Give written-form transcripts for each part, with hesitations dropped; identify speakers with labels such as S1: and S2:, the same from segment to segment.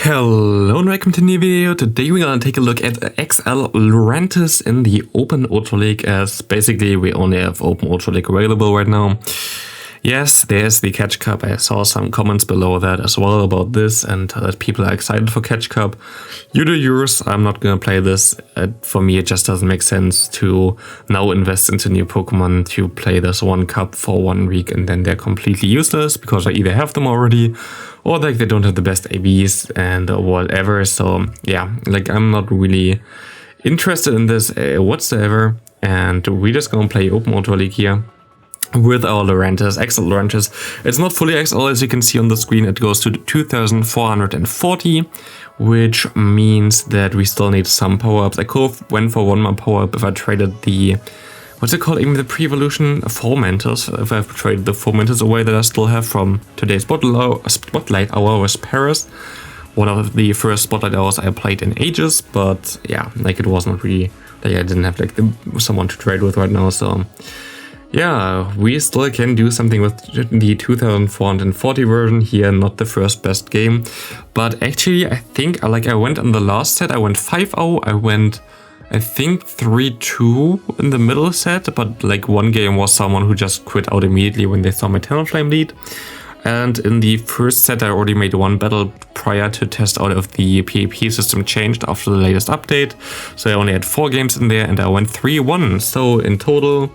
S1: Hello and welcome to a new video. Today we're gonna take a look at XL Lurantis in the Open Ultra League, as basically we only have Open Ultra League available right now. Yes, there's the Catch Cup. I saw some comments below that as well about this and that people are excited for Catch Cup. You do yours. I'm not gonna play this. For me, it just doesn't make sense to now invest into new Pokemon to play this one cup for 1 week and then they're completely useless because I either have them already or like they don't have the best ABs and whatever. So yeah, like I'm not really interested in this whatsoever, and we're just gonna play Open Ultra League here with our Lurantis, XL Lurantis. It's not fully XL, as you can see on the screen. It goes to 2440, which means that we still need some power-ups. I could have went for one more power-up if I traded the, what's it called, even the pre-evolution Fomenters. If I've traded the Fomenters away that I still have from today's Spotlight Hour with Paris. One of the first Spotlight Hours I played in ages, but yeah, like it was not really, like I didn't have like someone to trade with right now, so yeah, we still can do something with the 2440 version here, not the first best game. But actually, I think I went on the last set, I went 5-0, I went, I think 3-2 in the middle set, but like one game was someone who just quit out immediately when they saw my Talonflame lead. And in the first set, I already made one battle prior to test out if the PvP system changed after the latest update. So I only had 4 games in there and I went 3-1. So in total,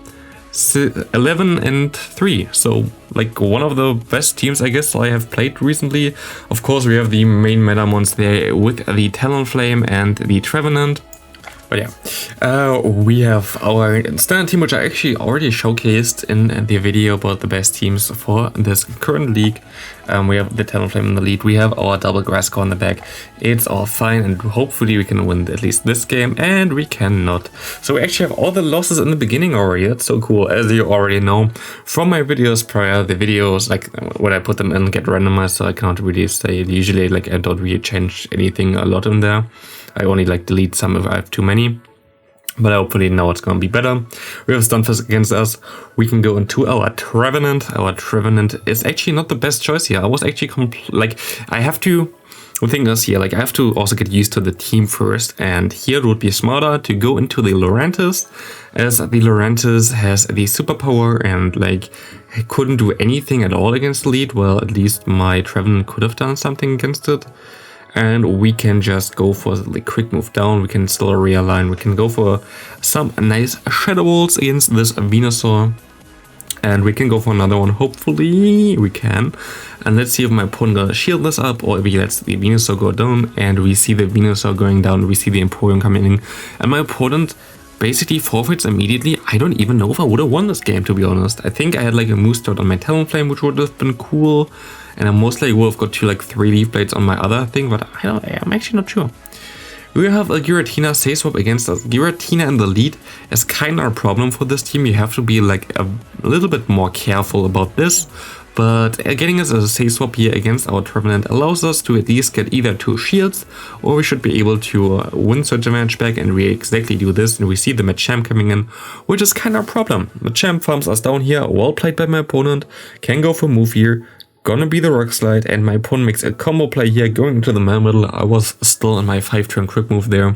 S1: 11-3, so like one of the best teams I guess I have played recently. Of course we have the main Metamons there with the Talonflame and the Trevenant. But yeah, we have our standard team, which I actually already showcased in the video about the best teams for this current league. We have the Talonflame in the lead, we have our double Grasscore in the back. It's all fine and hopefully we can win at least this game, and we cannot. So we actually have all the losses in the beginning already. That's so cool. As you already know from my videos prior, the videos, like when I put them in, get randomized, so I cannot really say usually, like I don't really change anything a lot in there. I only like delete some if I have too many, but hopefully now it's gonna be better. We have Stunfisk against us. We can go into our Trevenant. Our Trevenant is actually not the best choice here. I was actually I have to, the thing is here, like I have to also get used to the team first, and here it would be smarter to go into the Lurantis, as the Lurantis has the superpower and like I couldn't do anything at all against the lead. Well, at least my Trevenant could have done something against it. And we can just go for the quick move down, we can still realign, we can go for some nice Shadow Balls against this Venusaur. And we can go for another one, hopefully we can. And let's see if my opponent gonna shield this up, or if he lets the Venusaur go down. And we see the Venusaur going down, we see the Emporium coming in. And my opponent basically forfeits immediately. I don't even know if I would have won this game, to be honest. I think I had like a Moose Start on my Talonflame, which would have been cool. And I most likely would have got to like 3 Leaf Blades on my other thing, but I'm actually not sure. We have a Giratina Say Swap against us. Giratina in the lead is kind of a problem for this team. You have to be like a little bit more careful about this. But getting us as a Say Swap here against our Trevenant allows us to at least get either 2 shields, or we should be able to win Surge Advantage back, and we exactly do this. And we see the Machamp coming in, which is kind of a problem. Machamp farms us down here, well played by my opponent, can go for move here. Gonna be the Rock Slide, and my opponent makes a combo play here going into the middle. I was still in my 5-turn quick move there.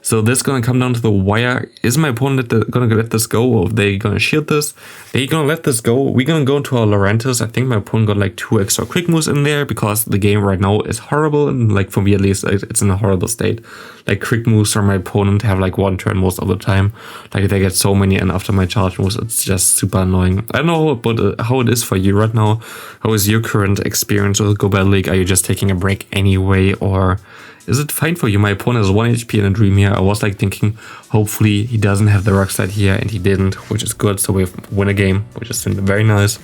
S1: So this is gonna come down to the wire. Is my opponent gonna let this go, or are they gonna shield this? They're gonna let this go. We're gonna go into our Lurantis. I think my opponent got like 2 extra quick moves in there because the game right now is horrible, and like for me at least, it's in a horrible state. Like quick moves from my opponent have like 1 turn most of the time. Like they get so many, and after my charge moves, it's just super annoying. I don't know about how it is for you right now. How is your current experience with Go Battle League? Are you just taking a break anyway, or is it fine for you? My opponent has 1 HP in a dream here. I was like thinking, hopefully he doesn't have the Rock Slide here, and he didn't, which is good. So we win a game, which is very nice.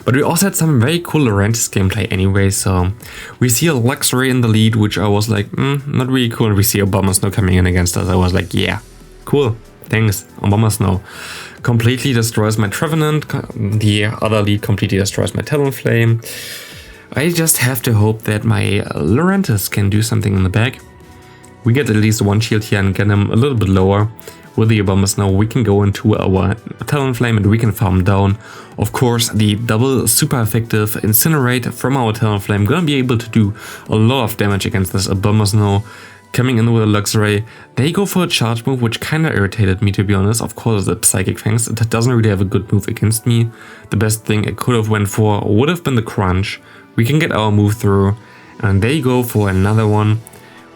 S1: But we also had some very cool Lurantis gameplay anyway. So we see a Luxray in the lead, which I was like, not really cool. And we see Obamasnow coming in against us. I was like, yeah, cool. Thanks, Obamasnow. Completely destroys my Trevenant. The other lead completely destroys my Talonflame. I just have to hope that my Lurantis can do something in the back. We get at least 1 shield here and get him a little bit lower. with the Abomasnow, we can go into our Talonflame and we can farm down. Of course, the double super effective Incinerate from our Talonflame gonna be able to do a lot of damage against this Abomasnow. Coming in with a Luxray, they go for a charge move, which kinda irritated me, to be honest. Of course, the Psychic Fangs, it doesn't really have a good move against me. The best thing it could have went for would have been the Crunch. We can get our move through, and they go for another one,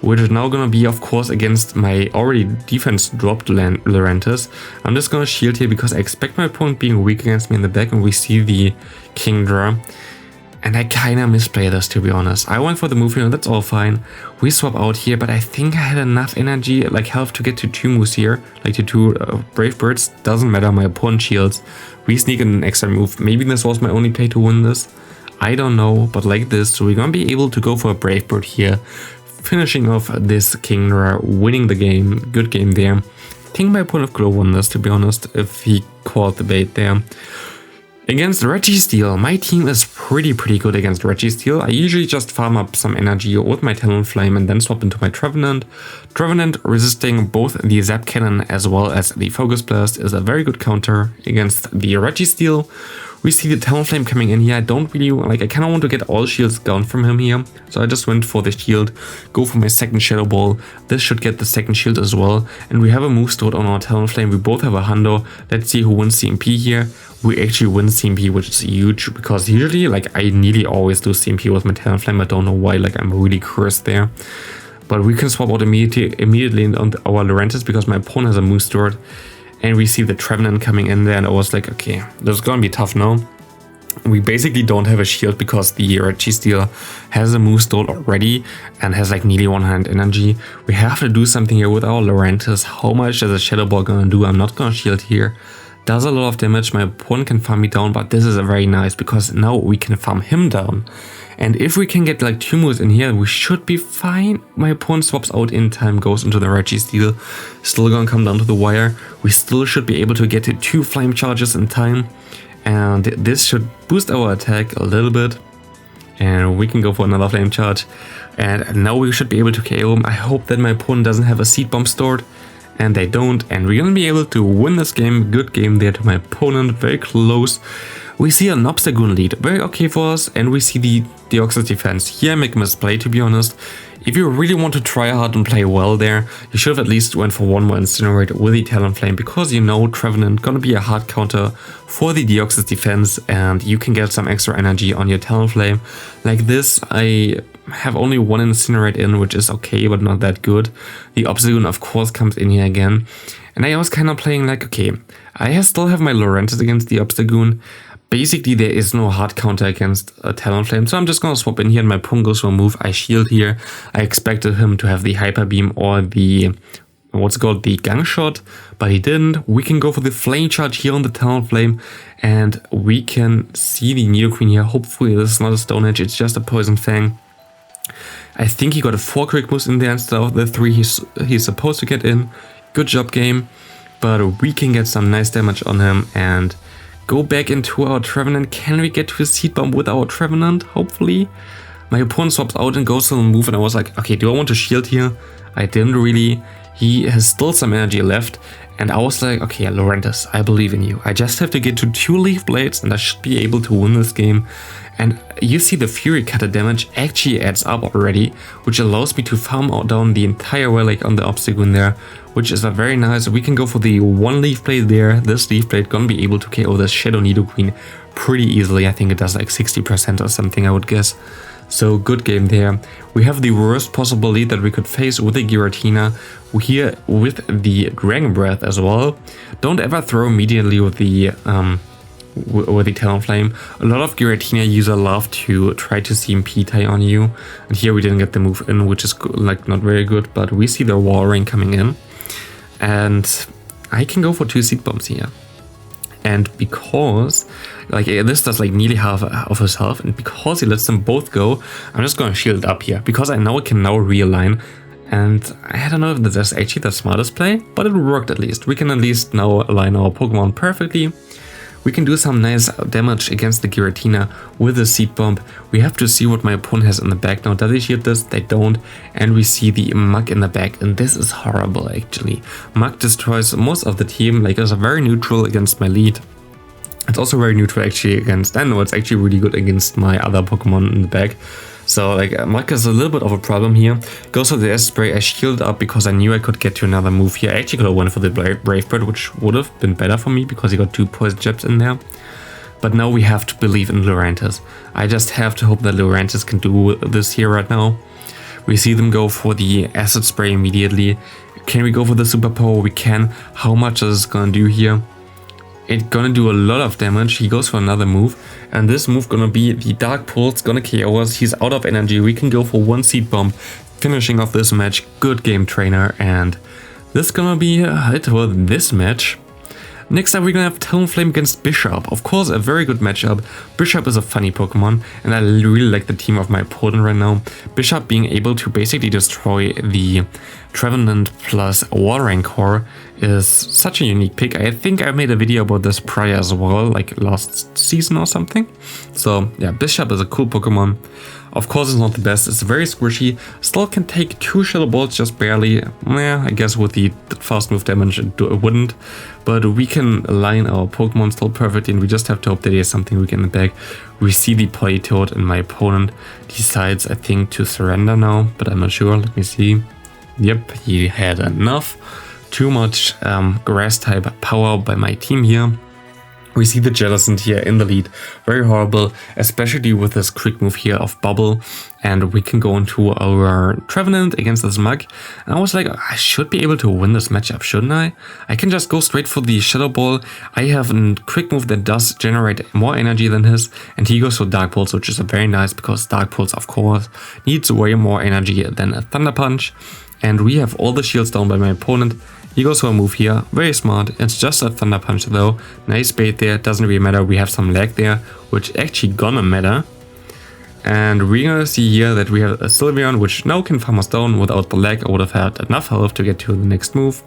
S1: which is now gonna be, of course, against my already defense dropped Lurantis. I'm just gonna shield here because I expect my opponent being weak against me in the back, and we see the Kingdra. And I kinda misplay this, to be honest. I went for the move here, and that's all fine. We swap out here, but I think I had enough energy, like health, to get to 2 moves here, like to 2 Brave Birds. Doesn't matter, my opponent shields. We sneak in an extra move. Maybe this was my only play to win this. I don't know, but like this, so we're gonna be able to go for a Brave Bird here, finishing off this Kingdra, winning the game. Good game there. I think my opponent could have won this, to be honest, if he caught the bait there. Against Registeel, my team is pretty good against Registeel. I usually just farm up some energy with my Talonflame and then swap into my Trevenant. Trevenant resisting both the Zap Cannon as well as the Focus Blast is a very good counter against the Registeel. We see the Talonflame coming in here. I don't really, like, I kind of want to get all shields down from him here. So I just went for the shield, go for my second Shadow Ball. This should get the second shield as well. And we have a move stored on our Talonflame. We both have a Hundo. Let's see who wins CMP here. We actually win CMP, which is huge, because usually, like, I nearly always do CMP with my Talonflame. I don't know why, like, I'm really cursed there. But we can swap out immediately on our Lurantis because my opponent has a move stored. And we see the Trevenant coming in there, and I was like, okay, this is gonna be tough now. We basically don't have a shield because the Registeel has a move stored already and has like nearly 100 energy. We have to do something here with our Lurantis. How much is a Shadow Ball gonna do? I'm not gonna shield here. Does a lot of damage. My opponent can farm me down, but this is a very nice because now we can farm him down. And if we can get like 2 moves in here, we should be fine. My opponent swaps out in time, goes into the Registeel. Still gonna come down to the wire. We still should be able to get to 2 flame charges in time. And this should boost our attack a little bit. And we can go for another flame charge. And now we should be able to KO him. I hope that my opponent doesn't have a Seed Bomb stored. And they don't. And we're gonna be able to win this game. Good game there to my opponent. Very close. We see an Obstagoon lead, very okay for us, and we see the Deoxys defense. Here I make a misplay, to be honest. If you really want to try hard and play well there, you should have at least went for 1 more Incinerate with the Talonflame, because you know Trevenant gonna be a hard counter for the Deoxys defense, and you can get some extra energy on your Talonflame. Like this, I have only 1 Incinerate in, which is okay, but not that good. The Obstagoon, of course, comes in here again. And I was kind of playing like, okay, I still have my Lurantis against the Obstagoon. Basically, there is no hard counter against a Talonflame, so I'm just gonna swap in here and my opponent goes for a move. I shield here. I expected him to have the Hyper Beam or the, what's it called, the Gang Shot, but he didn't. We can go for the Flame Charge here on the Talonflame, and we can see the Nidoqueen here. Hopefully this is not a Stone Edge, it's just a Poison Fang. I think he got a 4 quick moves in there instead of the 3 he's supposed to get in. Good job, game. But we can get some nice damage on him and go back into our Trevenant. Can we get to a Seed Bomb with our Trevenant? Hopefully. My opponent swaps out and goes to the move, and I was like, okay, do I want to shield here? I didn't really. He has still some energy left, and I was like, okay, Lurantis, I believe in you. I just have to get to 2 Leaf Blades and I should be able to win this game. And you see the Fury Cutter damage actually adds up already, which allows me to farm out down the entire way, like on the Obstagoon there, which is a very nice. We can go for the 1 Leaf Blade there. This Leaf Blade gonna be able to KO the Shadow Nidoqueen pretty easily. I think it does like 60% or something, I would guess. So good game there. We have the worst possible lead that we could face with the Giratina. Here with the Dragon Breath as well. Don't ever throw immediately with the Talonflame. A lot of Giratina users love to try to CMP tie on you, and here we didn't get the move in, which is like not very good, but we see the Wall Ring coming in, and I can go for 2 Seed Bombs here. And because like this does like nearly half of his health, and because he lets them both go, I'm just gonna shield up here because I know I can now realign. And I don't know if this is actually the smartest play, but it worked at least. We can at least now align our Pokemon perfectly. we can do some nice damage against the Giratina with the Seed Bomb. We have to see what my opponent has in the back now. Does he shield this? They don't. And we see the Mug in the back, and this is horrible actually. Mug destroys most of the team, like it's very neutral against my lead. It's also very neutral actually against, I know it's actually really good against my other Pokemon in the back. So like Mug is a little bit of a problem here. Goes for the S spray. I shielded up because I knew I could get to another move here. I actually could have went for the Brave Bird, which would have been better for me because he got 2 poison jabs in there. But now we have to believe in Lurantis. I just have to hope that Lurantis can do this here right now. We see them go for the acid spray immediately. Can we go for the superpower? We can. How much is it gonna do here? It's gonna do a lot of damage. He goes for another move, and this move gonna be the Dark Pulse, gonna KO us. He's out of energy. We can go for 1 Seed Bomb, finishing off this match. Good game, trainer, and this is gonna be it for this match. Next up, we're gonna have Talonflame against Bishop. Of course, a very good matchup. Bishop is a funny Pokemon, and I really like the team of my opponent right now. Bishop being able to basically destroy the Trevenant plus Walrein is such a unique pick. I think I made a video about this prior as well, like last season or something. So yeah, Bishop is a cool Pokemon. Of course it's not the best, it's very squishy, still can take 2 Shadow Balls just barely. I guess with the fast move damage it wouldn't. But we can align our Pokemon still perfectly, and we just have to hope that there's something we can back. We see the Politoed, and my opponent decides, I think, to surrender now, but I'm not sure. Let me see. Yep, he had enough. Too much grass type power by my team here. We see the Jellicent here in the lead. Very horrible, especially with this quick move here of Bubble. And we can go into our Trevenant against this Mug. And I was like, I should be able to win this matchup, shouldn't I? I can just go straight for the Shadow Ball. I have a quick move that does generate more energy than his. And he goes for Dark Pulse, which is very nice because Dark Pulse, of course, needs way more energy than a Thunder Punch. And we have all the shields down by my opponent. He goes for a move here, very smart. It's just a Thunder Punch though. Nice bait there, doesn't really matter. We have some lag there, which actually gonna matter. And we're gonna see here that we have a Sylveon, which now can farm us down. Without the lag, I would have had enough health to get to the next move.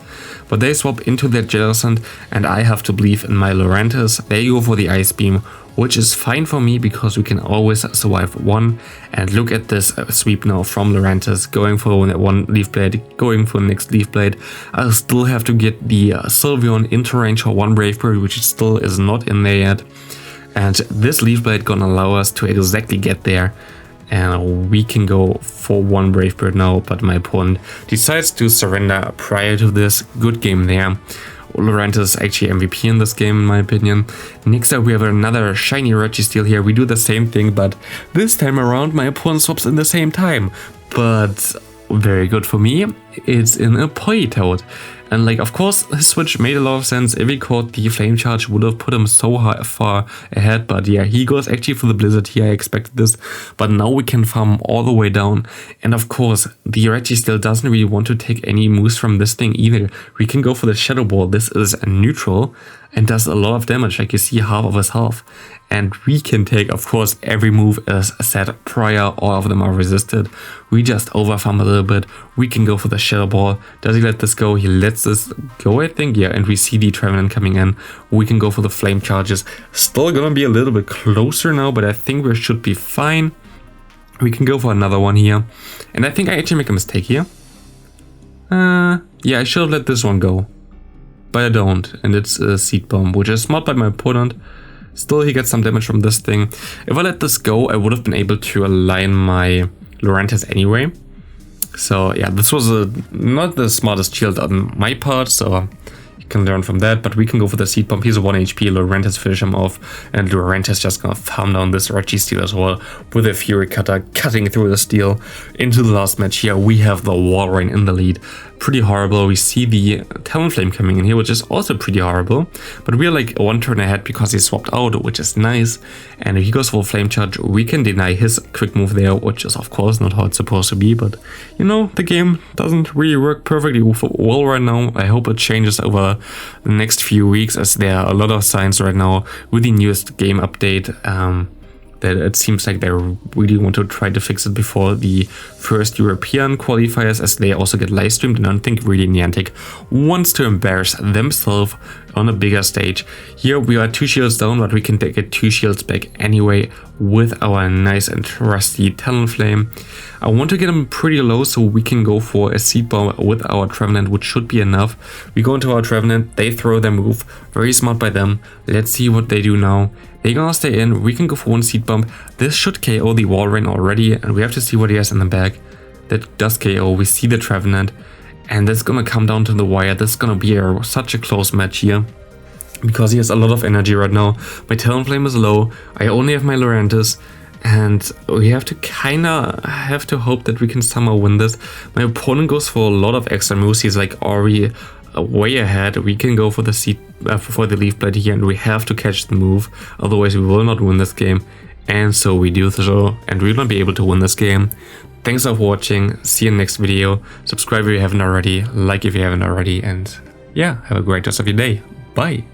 S1: But they swap into their Jellicent, and I have to believe in my Lurantis. They go for the Ice Beam, which is fine for me because we can always survive 1. And look at this sweep now from Lurantis, going for 1 Leaf Blade, going for the next Leaf Blade. I'll still have to get the Sylveon into range for 1 Brave Bird, which still is not in there yet. And this Leaf Blade gonna allow us to exactly get there. And we can go for 1 Brave Bird now, but my opponent decides to surrender prior to this. Good game there. Lurantis actually MVP in this game in my opinion. Next up we have another shiny Registeel here. We do the same thing, but this time around my opponent swaps in the same time. But very good for me, it's in a Politoed. And like, of course, his switch made a lot of sense. If he caught the Flame Charge, would have put him so far ahead. But yeah, he goes actually for the Blizzard here. I expected this. But now we can farm all the way down. And of course, the Registeel doesn't really want to take any moves from this thing either. We can go for the Shadow Ball. This is a neutral and does a lot of damage. Like you see, half of his health. And we can take, of course, every move as said prior. All of them are resisted. We just overfarm a little bit. We can go for the Shadow Ball. Does he let this go? He lets this go, I think. Yeah, and we see the Trevenant coming in. We can go for the Flame Charges. Still gonna be a little bit closer now, but I think we should be fine. We can go for another one here. And I think I actually make a mistake here. Yeah, I should have let this one go. But I don't. And it's a Seed Bomb, which is smart by my opponent. Still, he gets some damage from this thing. If I let this go, I would have been able to align my Lurantis anyway. So yeah, this was not the smartest shield on my part, so you can learn from that. But we can go for the Seed Bomb. He's a 1 HP, Lurantis finish him off, and Lurantis just gonna farm down this Registeel as well with a Fury Cutter cutting through the steel. Into the last match here, we have the Walrein in the lead. Pretty horrible. We see the Talonflame coming in here, which is also pretty horrible. But we're like 1 turn ahead because he swapped out, which is nice. And if he goes for Flame Charge, we can deny his quick move there, which is of course not how it's supposed to be. But you know, the game doesn't really work perfectly well right now. I hope it changes over the next few weeks, as there are a lot of signs right now with the newest game update. that it seems like they really want to try to fix it before the first European qualifiers, as they also get live streamed, and I don't think really Niantic wants to embarrass themselves on a bigger stage. Here we are 2 shields down, but we can get 2 shields back anyway with our nice and trusty Talonflame. I want to get them pretty low so we can go for a Seed Bomb with our Trevenant, which should be enough. We go into our Trevenant, they throw their move, very smart by them. Let's see what they do now. They're gonna stay in, we can go for 1 Seed Bomb. This should KO the Walrein already, and we have to see what he has in the bag. That does KO, we see the Trevenant, and that's gonna come down to the wire. This is gonna be such a close match here, because he has a lot of energy right now. My Talonflame is low, I only have my Lurantis, and we have to hope that we can somehow win this. My opponent goes for a lot of extra moves. He's like already way ahead. We can go for the Leaf Blade here, and we have to catch the move, otherwise we will not win this game. And so we do so, and we will not be able to win this game. Thanks for watching, see you in the next video, subscribe if you haven't already, like if you haven't already, and yeah, have a great rest of your day. Bye!